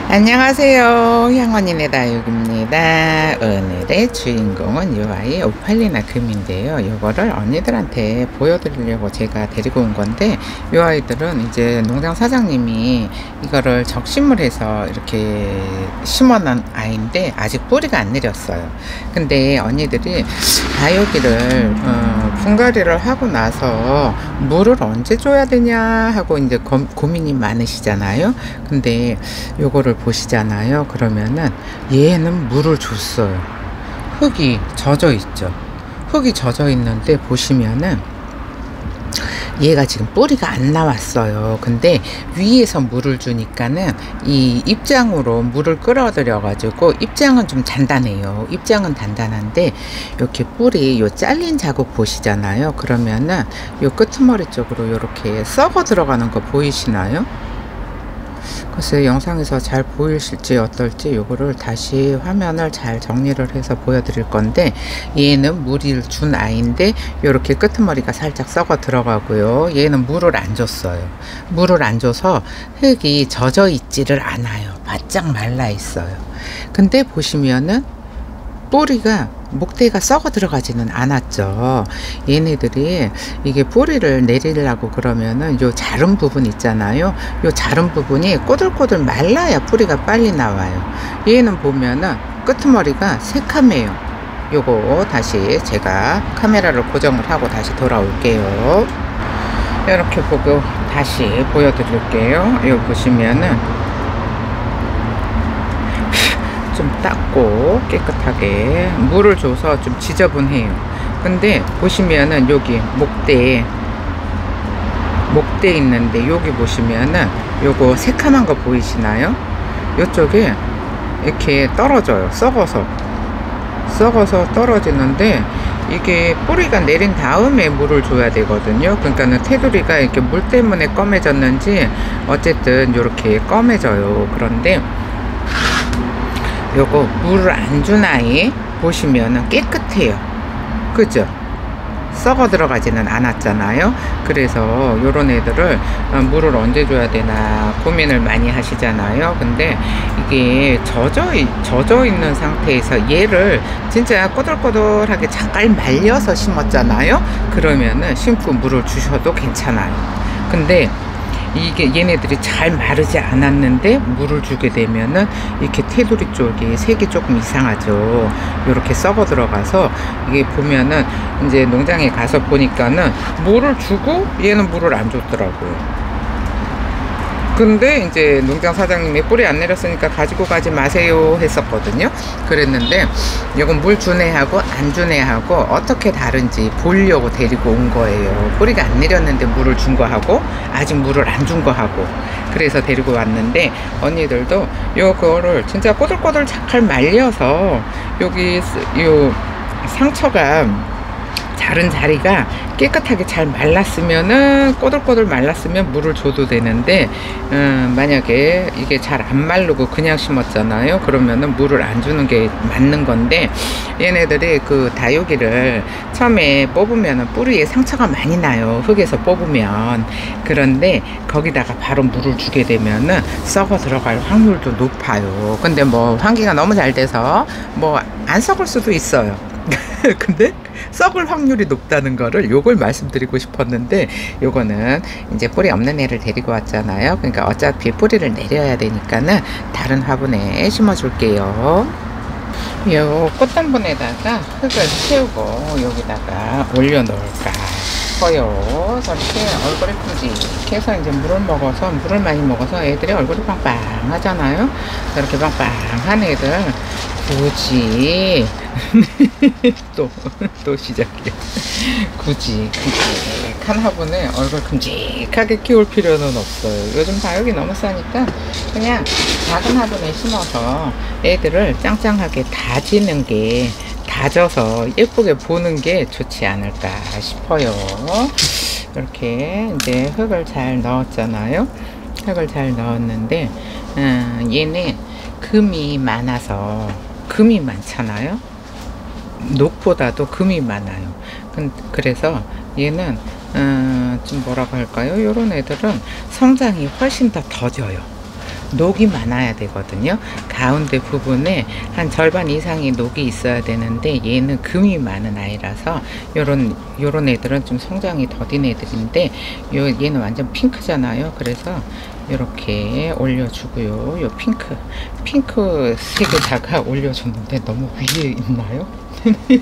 안녕하세요. 향원인의 다육입니다. 오늘의 주인공은 이 아이 오팔리나 금인데요. 이거를 언니들한테 보여드리려고 제가 데리고 온 건데, 이 아이들은 이제 농장 사장님이 이거를 적심을 해서 이렇게 심어놓은 아이인데 아직 뿌리가 안 내렸어요. 근데 언니들이 다육이를 분갈이를 하고 나서 물을 언제 줘야 되냐 하고 이제 고민이 많으시잖아요. 근데 요거를 보시잖아요. 그러면은 얘는 물을 줬어요. 흙이 젖어 있죠. 흙이 젖어 있는데 보시면은 얘가 지금 뿌리가 안 나왔어요. 근데 위에서 물을 주니까는 이 입장으로 물을 끌어들여 가지고, 입장은 좀 단단해요. 입장은 단단한데 이렇게 뿌리 요 잘린 자국 보시잖아요. 그러면은 요 끄트머리 쪽으로 이렇게 썩어 들어가는 거 보이시나요? 글쎄 영상에서 잘 보이실지 어떨지 요거를 다시 화면을 잘 정리를 해서 보여드릴 건데, 얘는 물을 준 아이인데 요렇게 끄트머리가 살짝 썩어 들어가고요. 얘는 물을 안 줬어요. 물을 안 줘서 흙이 젖어 있지를 않아요. 바짝 말라 있어요. 근데 보시면은 뿌리가, 목대가 썩어 들어가지는 않았죠. 얘네들이 이게 뿌리를 내리려고 그러면은 요 자른 부분 있잖아요. 요 자른 부분이 꼬들꼬들 말라야 뿌리가 빨리 나와요. 얘는 보면은 끄트머리가 새카매요. 요거 다시 제가 카메라를 고정을 하고 다시 돌아올게요. 이렇게 보고 다시 보여드릴게요. 요 보시면은 좀 닦고 깨끗하게 물을 줘서 좀 지저분해요. 근데 보시면은 여기 목대 있는데, 여기 보시면은 요거 새카만 거 보이시나요? 요쪽에 이렇게 떨어져요. 썩어서 떨어지는데, 이게 뿌리가 내린 다음에 물을 줘야 되거든요. 그러니까는 테두리가 이렇게 물 때문에 검해졌는지 어쨌든 이렇게 검해져요. 그런데 요거 물을 안 준 아이 보시면은 깨끗해요. 그죠? 썩어 들어가지는 않았잖아요. 그래서 요런 애들을 물을 언제 줘야 되나 고민을 많이 하시잖아요. 근데 이게 젖어 있는 상태에서 얘를 진짜 꼬들꼬들하게 잠깐 말려서 심었잖아요. 그러면은 심고 물을 주셔도 괜찮아요. 근데 이게 얘네들이 잘 마르지 않았는데 물을 주게 되면은 이렇게 테두리 쪽이 색이 조금 이상하죠. 이렇게 썩어 들어가서, 이게 보면은 이제 농장에 가서 보니까는 물을 주고 얘는 물을 안 줬더라고요. 근데 이제 농장 사장님이 뿌리 안 내렸으니까 가지고 가지 마세요 했었거든요. 그랬는데 이건 물 준 애하고 안 준 애하고 어떻게 다른지 보려고 데리고 온 거예요. 뿌리가 안 내렸는데 물을 준 거하고 아직 물을 안 준 거하고. 그래서 데리고 왔는데, 언니들도 요거를 진짜 꼬들꼬들 잘 말려서 여기 요 상처가 자른 자리가 깨끗하게 잘 말랐으면은, 꼬들꼬들 말랐으면 물을 줘도 되는데, 만약에 이게 잘 안 마르고 그냥 심었잖아요. 그러면은 물을 안 주는 게 맞는 건데, 얘네들이 그 다육이를 처음에 뽑으면은 뿌리에 상처가 많이 나요. 흙에서 뽑으면. 그런데 거기다가 바로 물을 주게 되면은 썩어 들어갈 확률도 높아요. 근데 뭐 환기가 너무 잘 돼서 뭐 안 썩을 수도 있어요. 근데 썩을 확률이 높다는 거를, 요걸 말씀드리고 싶었는데, 요거는 이제 뿌리 없는 애를 데리고 왔잖아요. 그러니까 어차피 뿌리를 내려야 되니까는 다른 화분에 심어 줄게요. 요 꽃단분에다가 흙을 채우고 여기다가 올려 놓을까 싶어요. 저렇게 얼굴이 큼직해서 이제 물을 많이 먹어서 애들이 얼굴이 빵빵하잖아요. 저렇게 빵빵한 애들 굳이 또 시작이야. 굳이 한 화분에 얼굴 큼직하게 키울 필요는 없어요. 요즘 다육이 너무 싸니까 그냥 작은 화분에 심어서 애들을 짱짱하게 다지는 게, 다져서 예쁘게 보는 게 좋지 않을까 싶어요. 이렇게 이제 흙을 잘 넣었잖아요. 흙을 잘 넣었는데 얘는 금이 많아서, 금이 많잖아요. 녹보다도 금이 많아요. 그래서 얘는 좀 뭐라고 할까요? 요런 애들은 성장이 훨씬 더 더뎌요. 녹이 많아야 되거든요. 가운데 부분에 한 절반 이상이 녹이 있어야 되는데 얘는 금이 많은 아이라서 요런 애들은 좀 성장이 더딘 애들인데 얘는 완전 핑크잖아요. 그래서 이렇게 올려주고요. 요 핑크 색에다가 올려줬는데 너무 위에 있나요?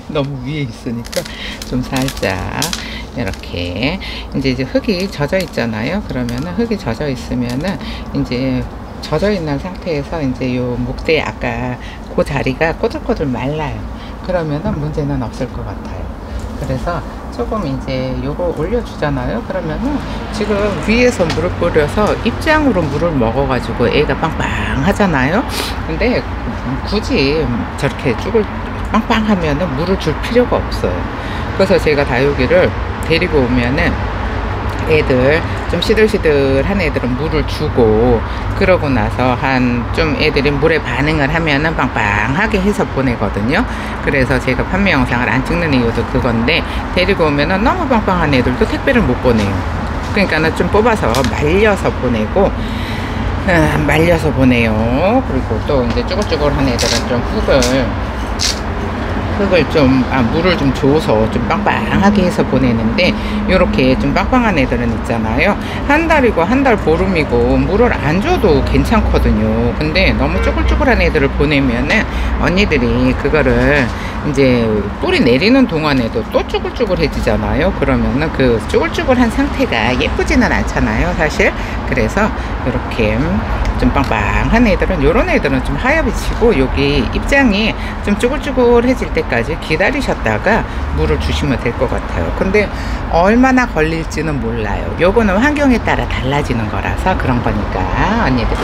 너무 위에 있으니까 좀 살짝 이렇게 이제 흙이 젖어 있잖아요. 그러면은 흙이 젖어 있으면은 이제 젖어 있는 상태에서 이제 요 목대 아까 그 자리가 꼬들꼬들 말라요. 그러면은 문제는 없을 것 같아요. 그래서 조금 이제 요거 올려주잖아요. 그러면은 지금 위에서 물을 뿌려서 입장으로 물을 먹어가지고 애가 빵빵하잖아요. 근데 굳이 저렇게 쭈글 빵빵하면은 물을 줄 필요가 없어요. 그래서 제가 다육이를 데리고 오면은 애들 좀 시들시들한 애들은 물을 주고 그러고 나서 한 좀 애들이 물에 반응을 하면은 빵빵하게 해서 보내거든요. 그래서 제가 판매 영상을 안 찍는 이유도 그건데 데리고 오면은 너무 빵빵한 애들도 택배를 못 보내요. 그러니까는 좀 뽑아서 말려서 보내고 말려서 보내요. 그리고 또 이제 쭈글쭈글한 애들은 좀 흙을 좀 물을 좀 줘서 좀 빵빵하게 해서 보내는데 요렇게 좀 빵빵한 애들은 있잖아요. 한 달이고 한 달 보름이고 물을 안 줘도 괜찮거든요. 근데 너무 쭈글쭈글한 애들을 보내면은 언니들이 그거를 이제 뿌리 내리는 동안에도 또 쭈글쭈글해지잖아요. 그러면은 그 쭈글쭈글한 상태가 예쁘지는 않잖아요, 사실. 그래서 이렇게 좀 빵빵한 애들은 요런 애들은 좀 하얗게 치고 여기 입장이 좀 쭈글쭈글해질 때까지 기다리셨다가 물을 주시면 될 것 같아요. 근데 얼마나 걸릴지는 몰라요. 요거는 환경에 따라 달라지는 거라서 그런 거니까 언니들이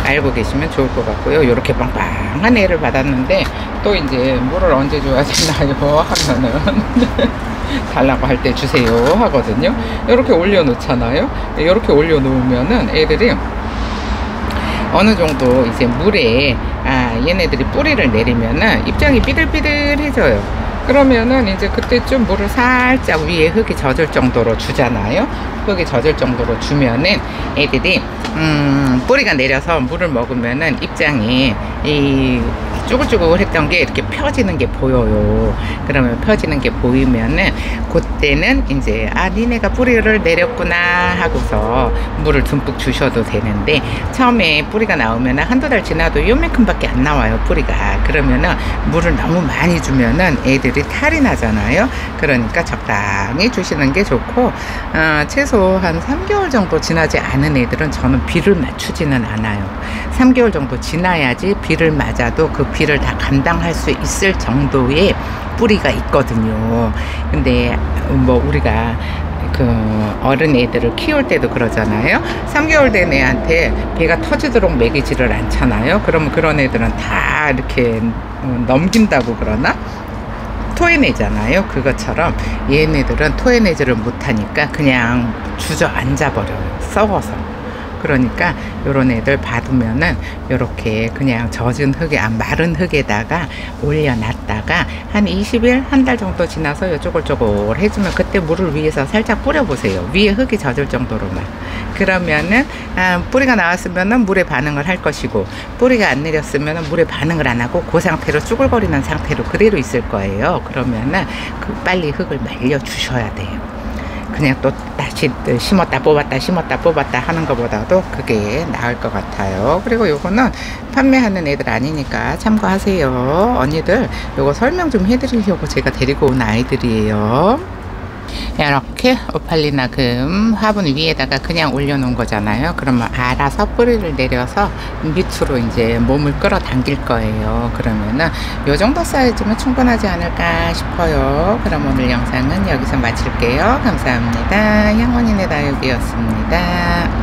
알고 계시면 좋을 것 같고요. 요렇게 빵빵한 애를 받았는데 또 이제 물을 언제 줘야 되나요 하면은 달라고 할 때 주세요 하거든요. 이렇게 올려 놓잖아요. 이렇게 올려 놓으면은 애들이 어느 정도 이제 물에 얘네들이 뿌리를 내리면은 입장이 삐들삐들해져요. 그러면은 이제 그때쯤 물을 살짝 위에 흙이 젖을 정도로 주잖아요. 흙이 젖을 정도로 주면은 애들이 뿌리가 내려서 물을 먹으면은 입장이 이 쭈글쭈글 했던 게 이렇게 펴지는 게 보여요. 그러면 펴지는 게 보이면은 그때는 이제 니네가 뿌리를 내렸구나 하고서 물을 듬뿍 주셔도 되는데 처음에 뿌리가 나오면은 한두 달 지나도 요만큼 밖에 안 나와요, 뿌리가. 그러면은 물을 너무 많이 주면은 애들이 탈이 나잖아요. 그러니까 적당히 주시는 게 좋고 최소 한 3개월 정도 지나지 않은 애들은 저는 비를 맞추지는 않아요. 3개월 정도 지나야지 비를 맞아도 그 비를 다 감당할 수 있을 정도의 뿌리가 있거든요. 근데 뭐 우리가 그 어른 애들을 키울 때도 그러잖아요. 3개월 된 애한테 배가 터지도록 먹이지를 않잖아요. 그러면 그런 애들은 다 이렇게 넘긴다고 그러나? 토해내잖아요. 그것처럼 얘네들은 토해내지를 못하니까 그냥 주저앉아 버려요, 썩어서. 그러니까 요런 애들 받으면은 요렇게 그냥 젖은 흙에 마른 흙에다가 올려놨다가 한 20일 한 달 정도 지나서 요 쪼글쪼글 해주면 그때 물을 위에서 살짝 뿌려보세요. 위에 흙이 젖을 정도로만. 그러면은 뿌리가 나왔으면은 물에 반응을 할 것이고 뿌리가 안 내렸으면은 물에 반응을 안 하고 그 상태로 쭈글거리는 상태로 그대로 있을 거예요. 그러면은 빨리 흙을 말려 주셔야 돼요. 그냥 또 다시 심었다 뽑았다 하는 것보다도 그게 나을 것 같아요. 그리고 요거는 판매하는 애들 아니니까 참고하세요. 언니들 요거 설명 좀 해드리려고 제가 데리고 온 아이들이에요. 이렇게 오팔리나 금 화분 위에다가 그냥 올려놓은 거잖아요. 그러면 알아서 뿌리를 내려서 밑으로 이제 몸을 끌어당길 거예요. 그러면은 요 정도 사이즈면 충분하지 않을까 싶어요. 그럼 오늘 영상은 여기서 마칠게요. 감사합니다. 향원이네 다육이었습니다.